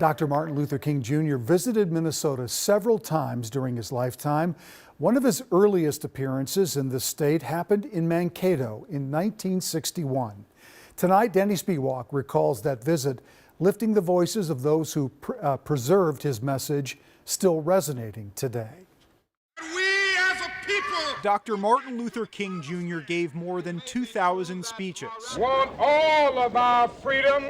Dr. Martin Luther King Jr. visited Minnesota several times during his lifetime. One of his earliest appearances in the state happened in Mankato in 1961. Tonight, Danny Spiewak recalls that visit, lifting the voices of those who preserved his message, still resonating today. Dr. Martin Luther King Jr. gave more than 2,000 speeches. Want all of our freedom,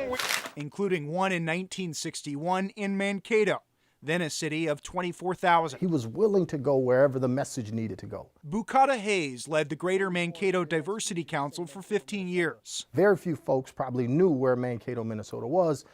including one in 1961 in Mankato, then a city of 24,000. He was willing to go wherever the message needed to go. Bukata Hayes led the Greater Mankato Diversity Council for 15 years. Very few folks probably knew where Mankato, Minnesota was,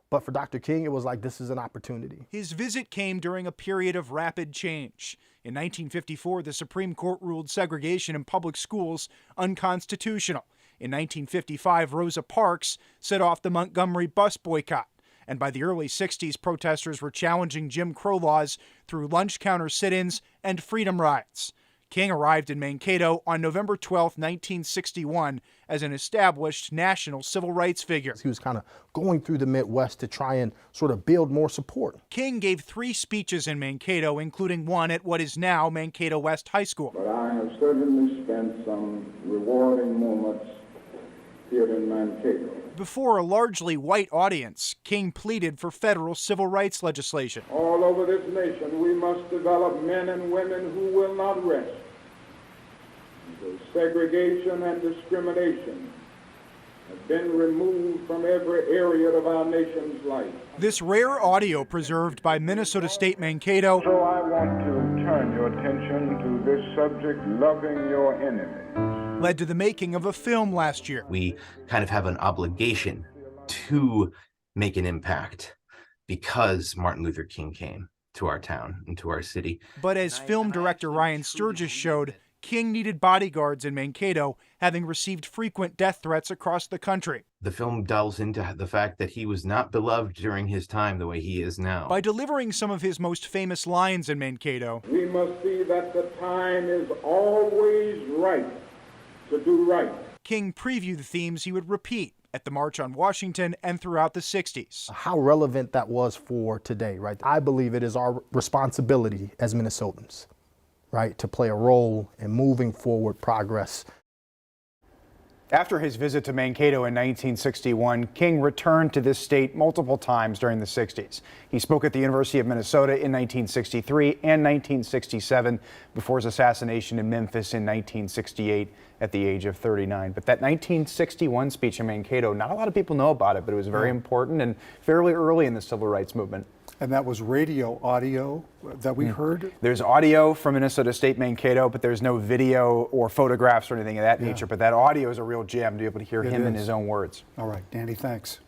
but for Dr. King, it was like, this is an opportunity. His visit came during a period of rapid change. In 1954, the Supreme Court ruled segregation in public schools unconstitutional. In 1955, Rosa Parks set off the Montgomery bus boycott. And by the early 60s, protesters were challenging Jim Crow laws through lunch counter sit-ins and freedom rides. King arrived in Mankato on November 12, 1961, as an established national civil rights figure. He was kind of going through the Midwest to try and sort of build more support. King gave 3 speeches in Mankato, including one at what is now Mankato West High School. But I have certainly spent some rewarding moments here in Mankato. Before a largely white audience, King pleaded for federal civil rights legislation. All over this nation, we must develop men and women who will not rest until segregation and discrimination have been removed from every area of our nation's life. This rare audio preserved by Minnesota State Mankato. So I want to turn your attention to this subject, loving your enemies. Led to the making of a film last year. We kind of have an obligation to make an impact because Martin Luther King came to our town and to our city. But as film director Ryan Sturgis showed, King needed bodyguards in Mankato, having received frequent death threats across the country. The film delves into the fact that he was not beloved during his time the way he is now. By delivering some of his most famous lines in Mankato, we must see that the time is always right to do right. King previewed the themes he would repeat at the March on Washington and throughout the 60s. How relevant that was for today, right? I believe it is our responsibility as Minnesotans, right, to play a role in moving forward progress. After his visit to Mankato in 1961, King returned to this state multiple times during the 60s. He spoke at the University of Minnesota in 1963 and 1967 before his assassination in Memphis in 1968 at the age of 39. But that 1961 speech in Mankato, not a lot of people know about it, but it was very important and fairly early in the civil rights movement. And that was radio audio that we heard? There's audio from Minnesota State Mankato, but there's no video or photographs or anything of that nature. But that audio is a real gem to be able to hear him in his own words. All right, Danny, thanks.